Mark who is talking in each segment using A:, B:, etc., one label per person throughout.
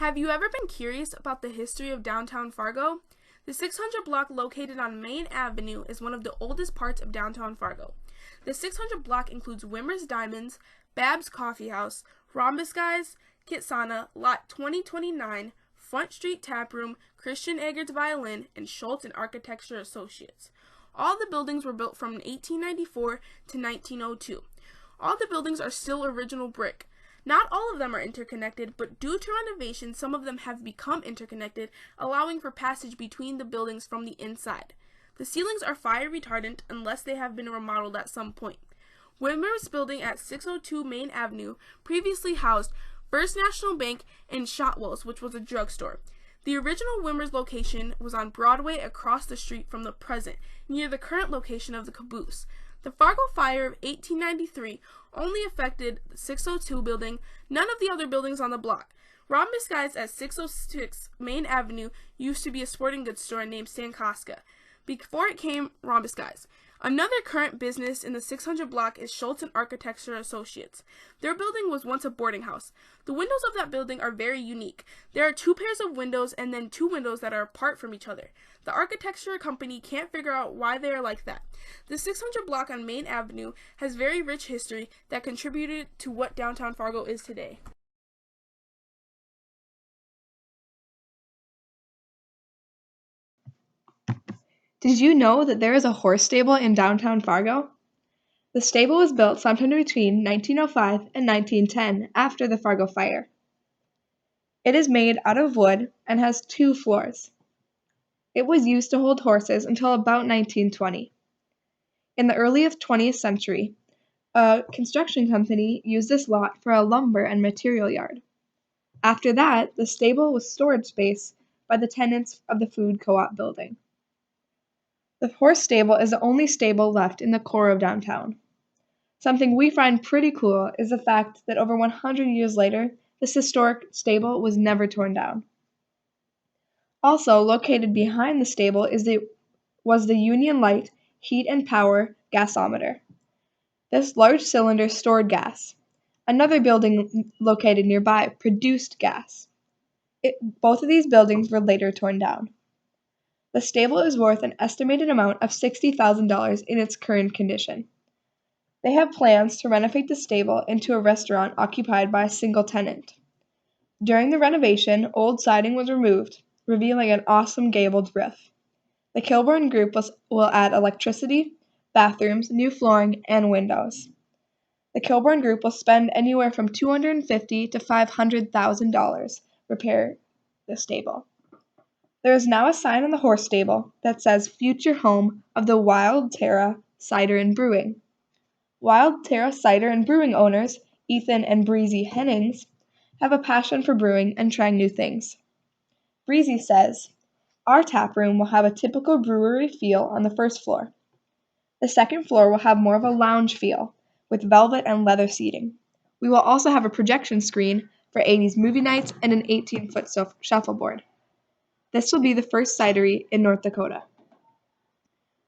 A: Have you ever been curious about the history of downtown Fargo? The 600 block located on Main Avenue is one of the oldest parts of downtown Fargo. The 600 block includes Wimmer's Diamonds, Bab's Coffee House, Rhombus Guys, Kitsana, Lot 2029, Front Street Tap Room, Christian Eggers Violin, and Schultz and Architecture Associates. All the buildings were built from 1894 to 1902. All the buildings are still original brick. Not all of them are interconnected, but due to renovations, some of them have become interconnected, allowing for passage between the buildings from the inside. The ceilings are fire retardant unless they have been remodeled at some point. Wimmer's building at 602 Main Avenue previously housed First National Bank and Shotwell's, which was a drugstore. The original Wimmer's location was on Broadway across the street from the present, near the current location of the caboose. The Fargo Fire of 1893 only affected the 602 building, none of the other buildings on the block. Rhombus Guys at 606 Main Avenue used to be a sporting goods store named Sankoska, before it came Rhombus Guys. Another current business in the 600 block is Schultz and Architecture Associates. Their building was once a boarding house. The windows of that building are very unique. There are 2 pairs of windows and then 2 windows that are apart from each other. The architecture company can't figure out why they are like that. The 600 block on Main Avenue has very rich history that contributed to what downtown Fargo is today.
B: Did you know that there is a horse stable in downtown Fargo? The stable was built sometime between 1905 and 1910 after the Fargo Fire. It is made out of wood and has 2 floors. It was used to hold horses until about 1920. In the early 20th century, a construction company used this lot for a lumber and material yard. After that, the stable was storage space by the tenants of the food co-op building. The horse stable is the only stable left in the core of downtown. Something we find pretty cool is the fact that over 100 years later, this historic stable was never torn down. Also located behind the stable was the Union Light heat and power gasometer. This large cylinder stored gas. Another building located nearby produced gas. Both of these buildings were later torn down. The stable is worth an estimated amount of $60,000 in its current condition. They have plans to renovate the stable into a restaurant occupied by a single tenant. During the renovation, old siding was removed, revealing an awesome gabled roof. The Kilburn Group will add electricity, bathrooms, new flooring, and windows. The Kilburn Group will spend anywhere from $250,000 to $500,000 repair the stable. There is now a sign on the horse stable that says future home of the Wild Tara Cider and Brewing. Wild Tara Cider and Brewing owners, Ethan and Breezy Hennings, have a passion for brewing and trying new things. Breezy says, "Our tap room will have a typical brewery feel on the first floor. The second floor will have more of a lounge feel, with velvet and leather seating. We will also have a projection screen for 80s movie nights and an 18-foot shuffleboard. This will be the first cidery in North Dakota."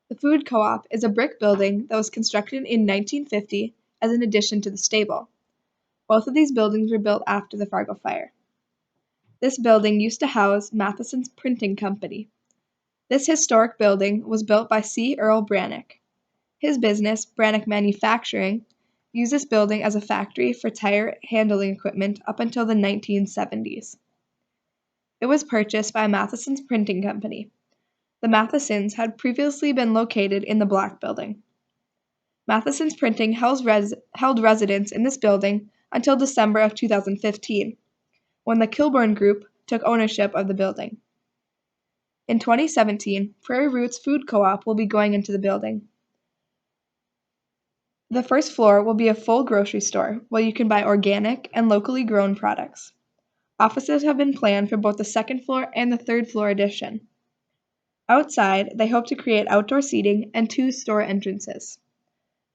B: The food co-op is a brick building that was constructed in 1950 as an addition to the stable. Both of these buildings were built after the Fargo Fire. This building used to house Matheson's Printing Company. This historic building was built by C. Earl Brannock. His business, Brannock Manufacturing, used this building as a factory for tire handling equipment up until the 1970s. It was purchased by Matheson's Printing Company. The Mathesons had previously been located in the Black Building. Matheson's Printing held residence in this building until December of 2015, when the Kilburn Group took ownership of the building. In 2017, Prairie Roots Food Co-op will be going into the building. The first floor will be a full grocery store where you can buy organic and locally grown products. Offices have been planned for both the second floor and the third floor addition. Outside, they hope to create outdoor seating and 2 store entrances.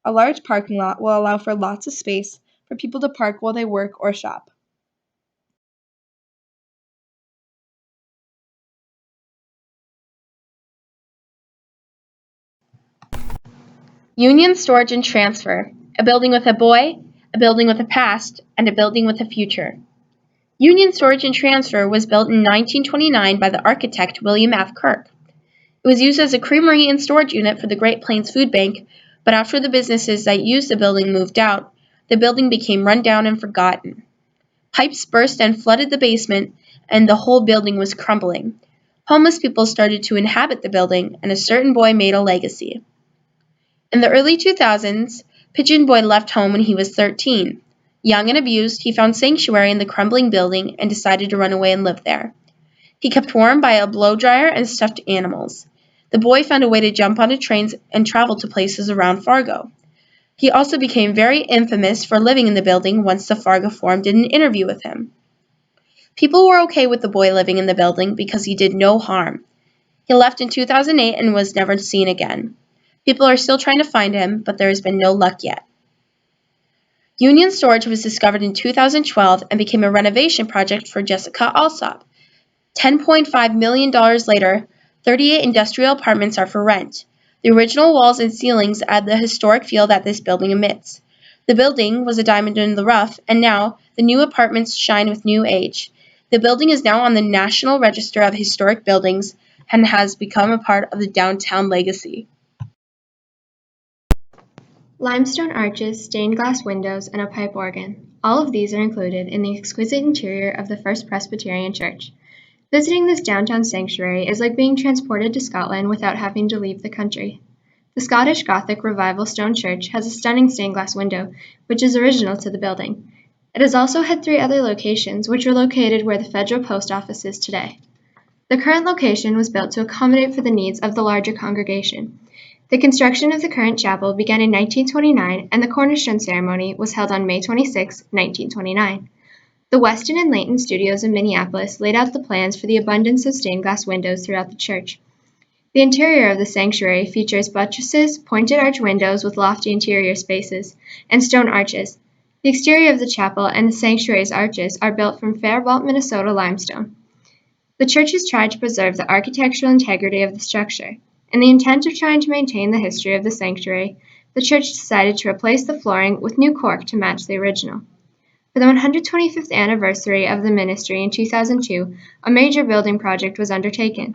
B: A large parking lot will allow for lots of space for people to park while they work or shop.
C: Union Storage and Transfer, a building with a boy, a building with a past, and a building with a future. Union Storage and Transfer was built in 1929 by the architect William F. Kirk. It was used as a creamery and storage unit for the Great Plains Food Bank, but after the businesses that used the building moved out, the building became run down and forgotten. Pipes burst and flooded the basement, and the whole building was crumbling. Homeless people started to inhabit the building, and a certain boy made a legacy. In the early 2000s, Pigeon Boy left home when he was 13. Young and abused, he found sanctuary in the crumbling building and decided to run away and live there. He kept warm by a blow dryer and stuffed animals. The boy found a way to jump onto trains and travel to places around Fargo. He also became very infamous for living in the building once the Fargo Forum did an interview with him. People were okay with the boy living in the building because he did no harm. He left in 2008 and was never seen again. People are still trying to find him, but there has been no luck yet. Union Storage was discovered in 2012 and became a renovation project for Jessica Alsop. $10.5 million later, 38 industrial apartments are for rent. The original walls and ceilings add the historic feel that this building emits. The building was a diamond in the rough, and now the new apartments shine with new age. The building is now on the National Register of Historic Buildings and has become a part of the downtown legacy.
B: Limestone arches, stained glass windows, and a pipe organ. All of these are included in the exquisite interior of the First Presbyterian Church. Visiting this downtown sanctuary is like being transported to Scotland without having to leave the country. The Scottish Gothic Revival Stone Church has a stunning stained glass window, which is original to the building. It has also had 3 other locations, which are located where the Federal Post Office is today. The current location was built to accommodate for the needs of the larger congregation. The construction of the current chapel began in 1929, and the cornerstone ceremony was held on May 26, 1929. The Weston and Layton Studios in Minneapolis laid out the plans for the abundance of stained glass windows throughout the church. The interior of the sanctuary features buttresses, pointed arch windows with lofty interior spaces, and stone arches. The exterior of the chapel and the sanctuary's arches are built from Faribault, Minnesota limestone. The church has tried to preserve the architectural integrity of the structure. In the intent of trying to maintain the history of the sanctuary, the church decided to replace the flooring with new cork to match the original. For the 125th anniversary of the ministry in 2002, a major building project was undertaken.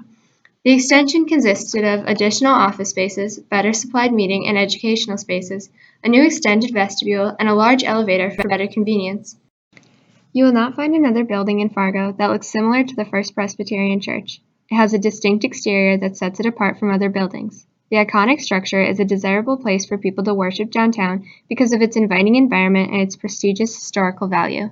B: The extension consisted of additional office spaces, better supplied meeting and educational spaces, a new extended vestibule, and a large elevator for better convenience. You will not find another building in Fargo that looks similar to the First Presbyterian Church. It has a distinct exterior that sets it apart from other buildings. The iconic structure is a desirable place for people to worship downtown because of its inviting environment and its prestigious historical value.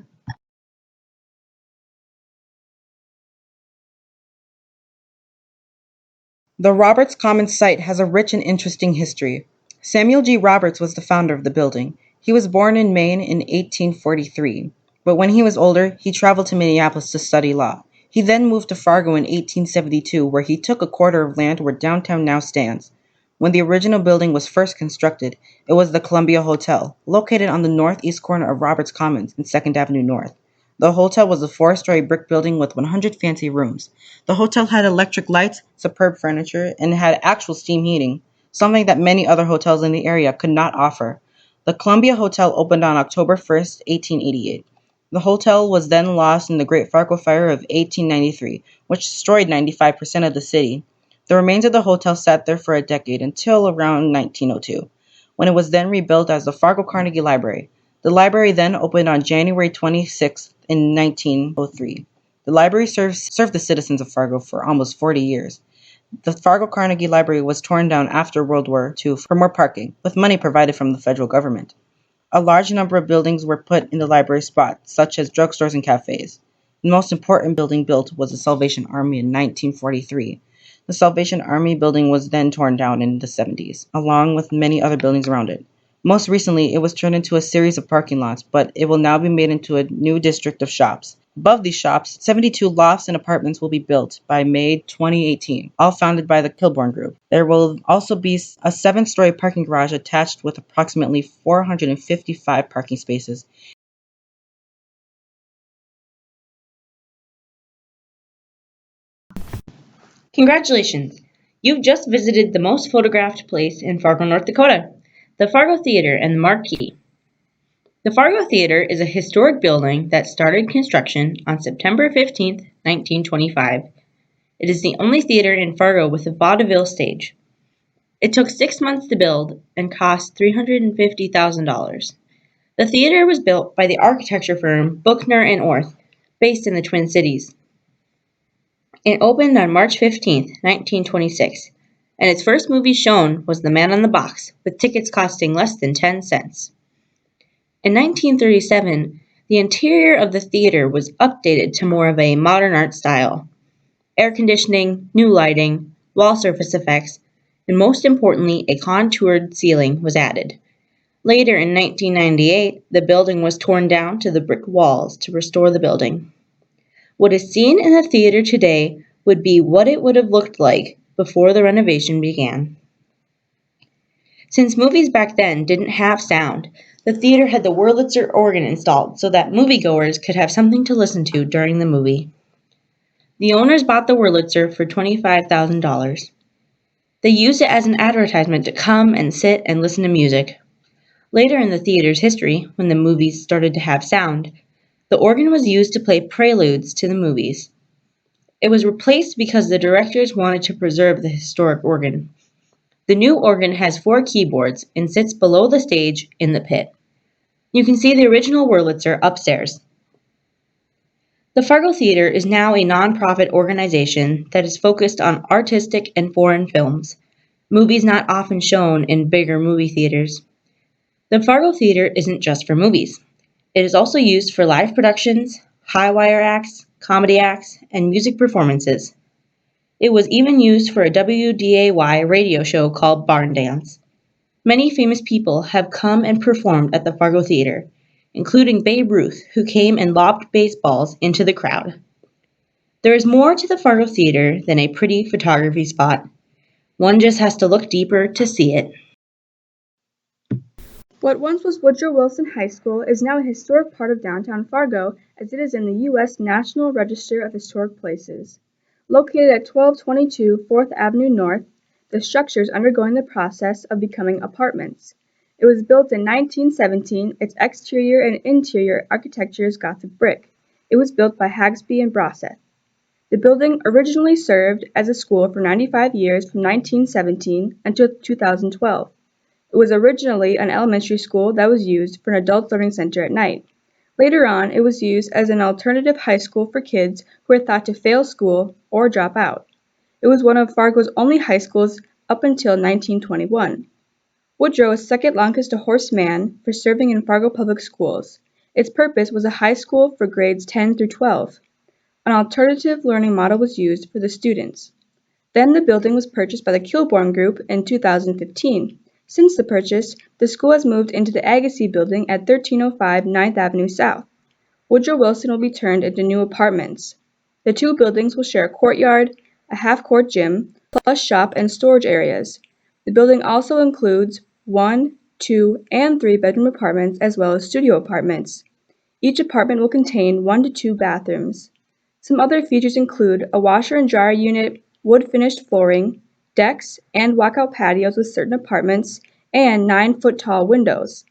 D: The Roberts Commons site has a rich and interesting history. Samuel G. Roberts was the founder of the building. He was born in Maine in 1843, but when he was older, he traveled to Minneapolis to study law. He then moved to Fargo in 1872, where he took a quarter of land where downtown now stands. When the original building was first constructed, it was the Columbia Hotel, located on the northeast corner of Roberts Commons and 2nd Avenue North. The hotel was a 4-story brick building with 100 fancy rooms. The hotel had electric lights, superb furniture, and had actual steam heating, something that many other hotels in the area could not offer. The Columbia Hotel opened on October 1st, 1888. The hotel was then lost in the Great Fargo Fire of 1893, which destroyed 95% of the city. The remains of the hotel sat there for a decade until around 1902, when it was then rebuilt as the Fargo Carnegie Library. The library then opened on January 26th in 1903. The library served the citizens of Fargo for almost 40 years. The Fargo Carnegie Library was torn down after World War II for more parking, with money provided from the federal government. A large number of buildings were put in the library spot, such as drugstores and cafes. The most important building built was the Salvation Army in 1943. The Salvation Army building was then torn down in the 70s, along with many other buildings around it. Most recently, it was turned into a series of parking lots, but it will now be made into a new district of shops. Above these shops, 72 lofts and apartments will be built by May 2018, all founded by the Kilbourne Group. There will also be a 7-story parking garage attached with approximately 455 parking spaces.
E: Congratulations! You've just visited the most photographed place in Fargo, North Dakota, the Fargo Theater and the Marquee. The Fargo Theater is a historic building that started construction on September 15th, 1925. It is the only theater in Fargo with a vaudeville stage. It took 6 months to build and cost $350,000. The theater was built by the architecture firm Buchner and Orth, based in the Twin Cities. It opened on March 15th, 1926, and its first movie shown was The Man on the Box, with tickets costing less than 10 cents. In 1937, the interior of the theater was updated to more of a modern art style. Air conditioning, new lighting, wall surface effects, and most importantly, a contoured ceiling was added. Later in 1998, the building was torn down to the brick walls to restore the building. What is seen in the theater today would be what it would have looked like before the renovation began. Since movies back then didn't have sound, the theater had the Wurlitzer organ installed so that moviegoers could have something to listen to during the movie. The owners bought the Wurlitzer for $25,000. They used it as an advertisement to come and sit and listen to music. Later in the theater's history, when the movies started to have sound, the organ was used to play preludes to the movies. It was replaced because the directors wanted to preserve the historic organ. The new organ has 4 keyboards and sits below the stage in the pit. You can see the original Wurlitzer upstairs. The Fargo Theater is now a nonprofit organization that is focused on artistic and foreign films, movies not often shown in bigger movie theaters. The Fargo Theater isn't just for movies. It is also used for live productions, high wire acts, comedy acts, and music performances. It was even used for a WDAY radio show called Barn Dance. Many famous people have come and performed at the Fargo Theater, including Babe Ruth, who came and lobbed baseballs into the crowd. There is more to the Fargo Theater than a pretty photography spot. One just has to look deeper to see it.
B: What once was Woodrow Wilson High School is now a historic part of downtown Fargo, as it is in the U.S. National Register of Historic Places. Located at 1222 4th Avenue North, the structure is undergoing the process of becoming apartments. It was built in 1917. Its exterior and interior architecture is Gothic brick. It was built by Hagsby and Brosseth. The building originally served as a school for 95 years from 1917 until 2012. It was originally an elementary school that was used for an adult learning center at night. Later on, it was used as an alternative high school for kids who were thought to fail school or drop out. It was one of Fargo's only high schools up until 1921. Woodrow is second longest horseman for serving in Fargo Public Schools. Its purpose was a high school for grades 10 through 12. An alternative learning model was used for the students. Then the building was purchased by the Kilbourne Group in 2015. Since the purchase, the school has moved into the Agassiz Building at 1305 9th Avenue South. Woodrow Wilson will be turned into new apartments. The 2 buildings will share a courtyard, a half-court gym, plus shop and storage areas. The building also includes 1, 2, and 3-bedroom apartments as well as studio apartments. Each apartment will contain 1 to 2 bathrooms. Some other features include a washer and dryer unit, wood-finished flooring, decks, and walkout patios with certain apartments, and 9-foot-tall windows.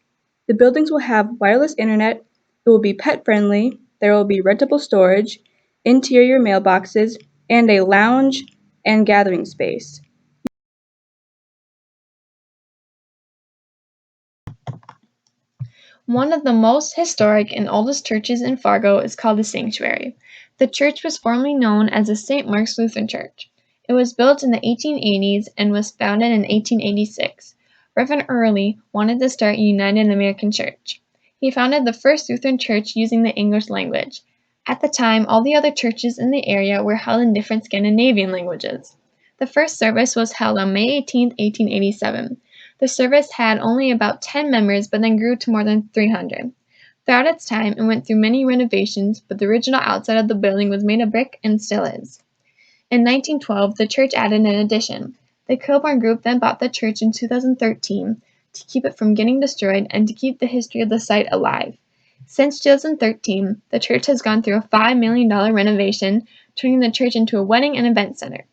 B: The buildings will have wireless internet, it will be pet-friendly, there will be rentable storage, interior mailboxes, and a lounge and gathering space.
F: One of the most historic and oldest churches in Fargo is called the Sanctuary. The church was formerly known as the St. Mark's Lutheran Church. It was built in the 1880s and was founded in 1886. Reverend Early wanted to start a United American Church. He founded the first Lutheran church using the English language. At the time, all the other churches in the area were held in different Scandinavian languages. The first service was held on May 18, 1887. The service had only about 10 members but then grew to more than 300. Throughout its time, it went through many renovations, but the original outside of the building was made of brick and still is. In 1912, the church added an addition. The Kilbourne Group then bought the church in 2013 to keep it from getting destroyed and to keep the history of the site alive. Since 2013, the church has gone through a $5 million renovation, turning the church into a wedding and event center.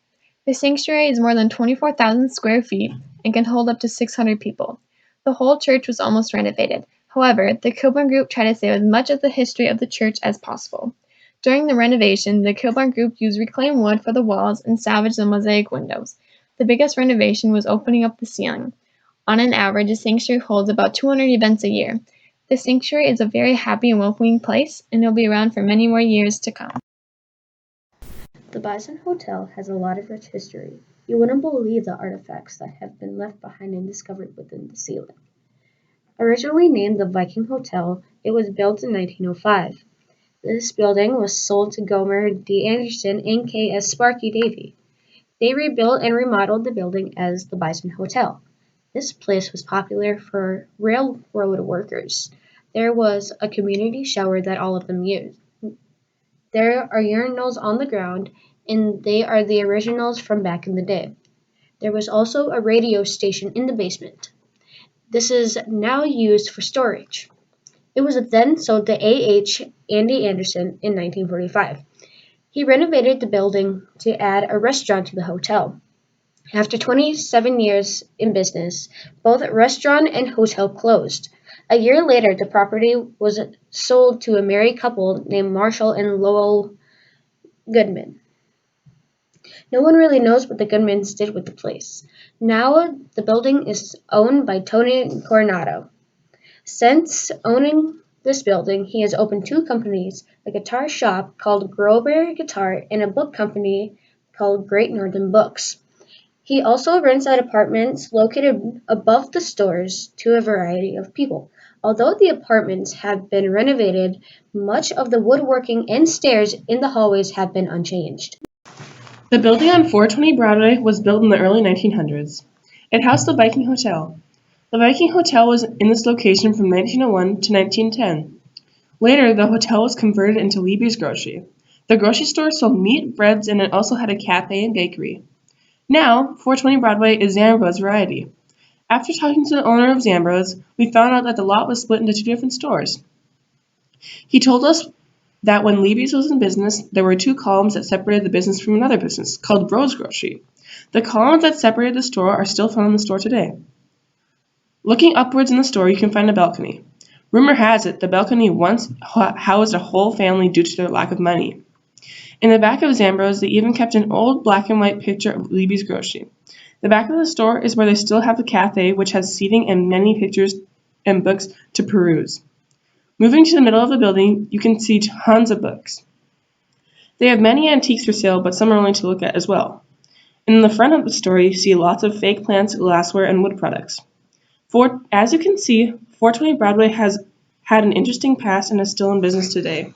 F: The sanctuary is more than 24,000 square feet and can hold up to 600 people. The whole church was almost renovated. However, the Kilburn Group tried to save as much of the history of the church as possible. During the renovation, the Kilburn Group used reclaimed wood for the walls and salvaged the mosaic windows. The biggest renovation was opening up the ceiling. On an average, the sanctuary holds about 200 events a year. The sanctuary is a very happy and welcoming place, and it will be around for many more years to come.
C: The Bison Hotel has a lot of rich history. You wouldn't believe the artifacts that have been left behind and discovered within the ceiling. Originally named the Viking Hotel, it was built in 1905. This building was sold to Gomer D. Anderson and K.S. Sparky Davy. They rebuilt and remodeled the building as the Bison Hotel. This place was popular for railroad workers. There was a community shower that all of them used. There are urinals on the ground, and they are the originals from back in the day. There was also a radio station in the basement. This is now used for storage. It was then sold to A.H. Andy Anderson in 1945. He renovated the building to add a restaurant to the hotel. After 27 years in business, both restaurant and hotel closed. A year later, the property was sold to a married couple named Marshall and Lowell Goodman. No one really knows what the Goodmans did with the place. Now the building is owned by Tony Coronado. Since owning this building, he has opened two companies, a guitar shop called Grover Guitar and a book company called Great Northern Books. He also rents out apartments located above the stores to a variety of people. Although the apartments have been renovated, much of the woodworking and stairs in the hallways have been unchanged.
G: The building on 420 Broadway was built in the early 1900s. It housed the Viking Hotel. The Viking Hotel was in this location from 1901 to 1910. Later, the hotel was converted into Libby's Grocery. The grocery store sold meat, breads, and it also had a cafe and bakery. Now, 420 Broadway is Zambro's Variety. After talking to the owner of Zambro's, we found out that the lot was split into two different stores. He told us that when Libby's was in business, there were two columns that separated the business from another business, called Rose Grocery. The columns that separated the store are still found in the store today. Looking upwards in the store, you can find a balcony. Rumor has it the balcony once housed a whole family due to their lack of money. In the back of Zambro's, they even kept an old black and white picture of Libby's Grocery. The back of the store is where they still have the cafe, which has seating and many pictures and books to peruse. Moving to the middle of the building, you can see tons of books. They have many antiques for sale, but some are only to look at as well. In the front of the store, you see lots of fake plants, glassware, and wood products. As you can see, 420 Broadway has had an interesting past and is still in business today.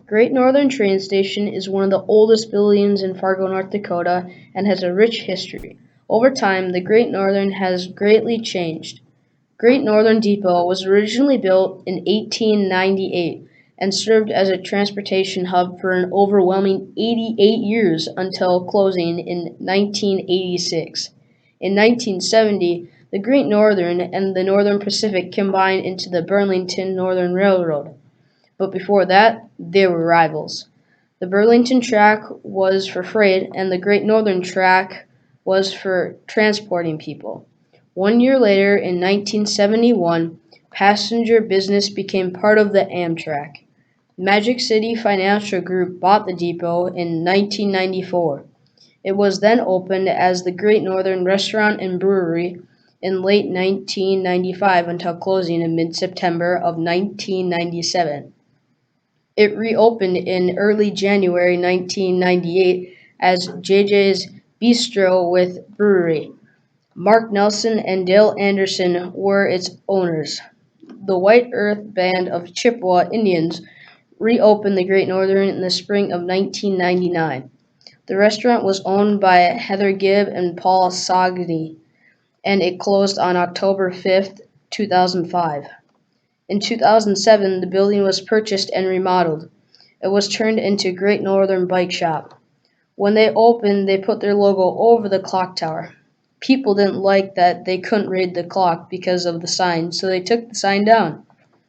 C: Great Northern Train Station is one of the oldest buildings in Fargo, North Dakota, and has a rich history. Over time, the Great Northern has greatly changed. Great Northern Depot was originally built in 1898 and served as a transportation hub for an overwhelming 88 years until closing in 1986. In 1970, the Great Northern and the Northern Pacific combined into the Burlington Northern Railroad. But before that, they were rivals. The Burlington track was for freight and the Great Northern track was for transporting people. 1 year later, in 1971, passenger business became part of the Amtrak. Magic City Financial Group bought the depot in 1994. It was then opened as the Great Northern Restaurant and Brewery in late 1995 until closing in mid-September of 1997. It reopened in early January 1998 as JJ's Bistro with Brewery. Mark Nelson and Dale Anderson were its owners. The White Earth Band of Chippewa Indians reopened the Great Northern in the spring of 1999. The restaurant was owned by Heather Gibb and Paul Sagni, and it closed on October 5, 2005. In 2007, the building was purchased and remodeled. It was turned into Great Northern Bike Shop. When they opened, they put their logo over the clock tower. People didn't like that they couldn't read the clock because of the sign, so they took the sign down.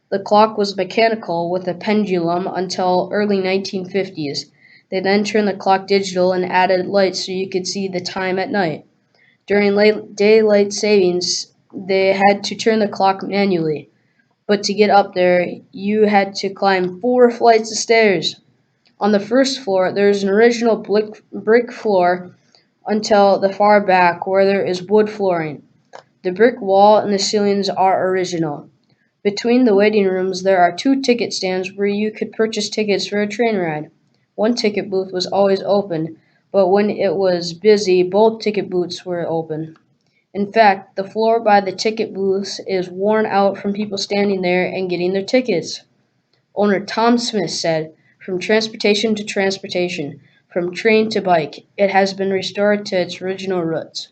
C: The clock was mechanical with a pendulum until early 1950s. They then turned the clock digital and added lights so you could see the time at night. During daylight savings
H: they had to turn the clock manually. But to get up there, you had to climb 4 flights of stairs. On the first floor, there is an original brick floor until the far back where there is wood flooring. The brick wall and the ceilings are original. Between the waiting rooms there are 2 ticket stands where you could purchase tickets for a train ride. One ticket booth was always open, but when it was busy, both ticket booths were open. In fact, the floor by the ticket booths is worn out from people standing there and getting their tickets. Owner Tom Smith said, "From transportation to transportation, from train to bike, it has been restored to its original roots."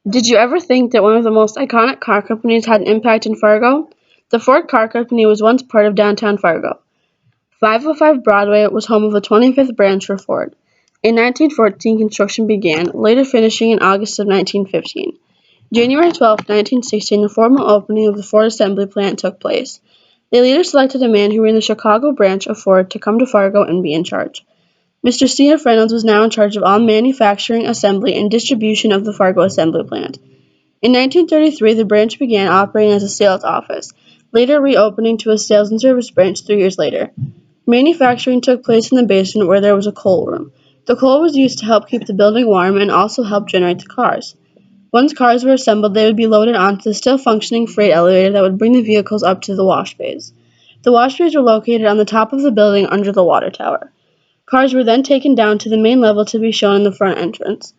I: Did you ever think that one of the most iconic car companies had an impact in Fargo? The Ford Car Company was once part of downtown Fargo. 505 Broadway was home of the 25th branch for Ford. In 1914, construction began, later finishing in August of 1915. January 12, 1916, the formal opening of the Ford assembly plant took place. The leader selected a man who ran the Chicago branch of Ford to come to Fargo and be in charge. Mr. C.F. Reynolds was now in charge of all manufacturing, assembly, and distribution of the Fargo assembly plant. In 1933, the branch began operating as a sales office, later reopening to a sales and service branch 3 years later. Manufacturing took place in the basement where there was a coal room. The coal was used to help keep the building warm and also help generate the cars. Once cars were assembled, they would be loaded onto the still functioning freight elevator that would bring the vehicles up to the wash bays. The wash bays were located on the top of the building under the water tower. Cars were then taken down to the main level to be shown in the front entrance.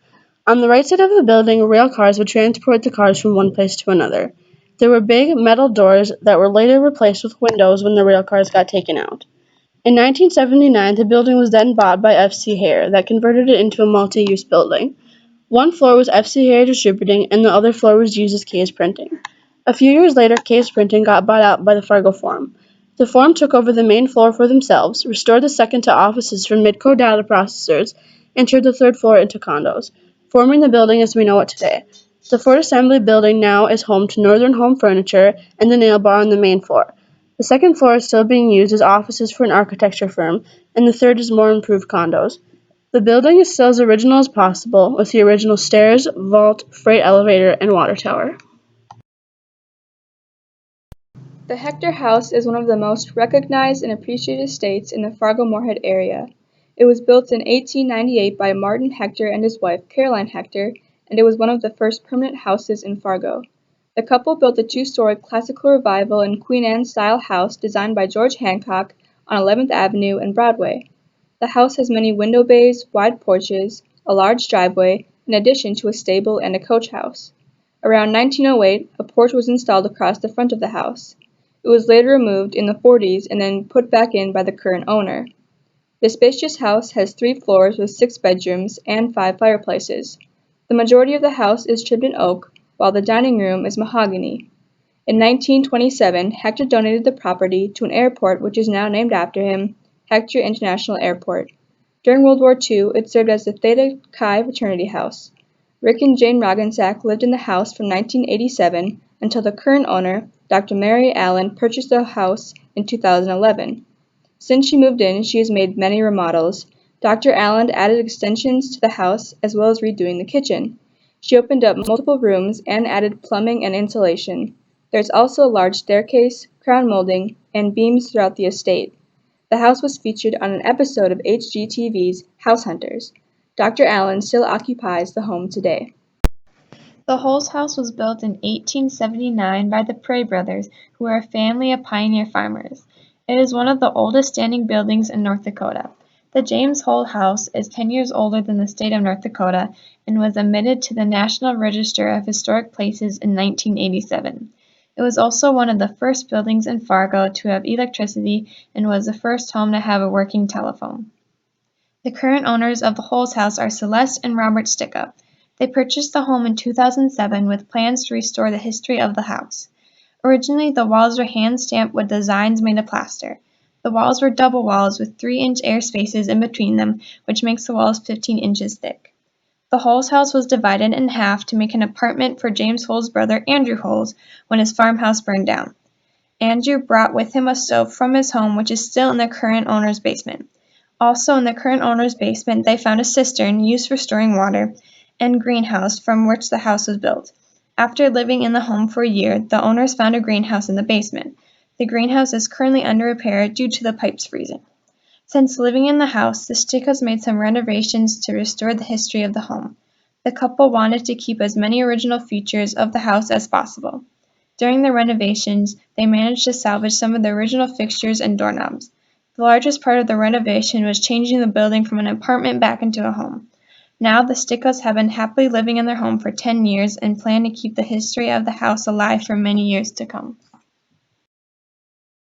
I: On the right side of the building, rail cars would transport the cars from one place to another. There were big metal doors that were later replaced with windows when the rail cars got taken out. In 1979, the building was then bought by F.C. Hare, that converted it into a multi-use building. One floor was F.C. Hare Distributing, and the other floor was used as Case Printing. A few years later, Case Printing got bought out by the Fargo Forum. The Forum took over the main floor for themselves, restored the second to offices for Midco data processors, and turned the third floor into condos, forming the building as we know it today. The Ford Assembly Building now is home to Northern Home Furniture and the Nail Bar on the main floor. The second floor is still being used as offices for an architecture firm, and the third is more improved condos. The building is still as original as possible, with the original stairs, vault, freight elevator, and water tower.
F: The Hector House is one of the most recognized and appreciated estates in the Fargo-Moorhead area. It was built in 1898 by Martin Hector and his wife, Caroline Hector, and it was one of the first permanent houses in Fargo. The couple built a 2-story classical revival and Queen Anne-style house designed by George Hancock on 11th Avenue and Broadway. The house has many window bays, wide porches, a large driveway, in addition to a stable and a coach house. Around 1908, a porch was installed across the front of the house. It was later removed in the 40s and then put back in by the current owner. The spacious house has 3 floors with 6 bedrooms and 5 fireplaces. The majority of the house is trimmed in oak, while the dining room is mahogany. In 1927, Hector donated the property to an airport which is now named after him, Hector International Airport. During World War II, it served as the Theta Chi fraternity house. Rick and Jane Roggensack lived in the house from 1987 until the current owner, Dr. Mary Allen, purchased the house in 2011. Since she moved in, she has made many remodels. Dr. Allen added extensions to the house as well as redoing the kitchen. She opened up multiple rooms and added plumbing and insulation. There's also a large staircase, crown molding, and beams throughout the estate. The house was featured on an episode of HGTV's House Hunters. Dr. Allen still occupies the home today.
J: The Holes House was built in 1879 by the Prey brothers, who were a family of pioneer farmers. It is one of the oldest standing buildings in North Dakota. The James Hole House is 10 years older than the state of North Dakota and was admitted to the National Register of Historic Places in 1987. It was also one of the first buildings in Fargo to have electricity and was the first home to have a working telephone. The current owners of the Holes House are Celeste and Robert Stickup. They purchased the home in 2007 with plans to restore the history of the house. Originally, the walls were hand-stamped with designs made of plaster. The walls were double walls with 3-inch air spaces in between them, which makes the walls 15 inches thick. The Holes house was divided in half to make an apartment for James Hole's brother Andrew Holes when his farmhouse burned down. Andrew brought with him a stove from his home, which is still in the current owner's basement. Also, in the current owner's basement, they found a cistern used for storing water and greenhouse from which the house was built. After living in the home for a year, the owners found a greenhouse in the basement. The greenhouse is currently under repair due to the pipes freezing. Since living in the house, the Stickas made some renovations to restore the history of the home. The couple wanted to keep as many original features of the house as possible. During the renovations, they managed to salvage some of the original fixtures and doorknobs. The largest part of the renovation was changing the building from an apartment back into a home. Now the Stickas have been happily living in their home for 10 years and plan to keep the history of the house alive for many years to come.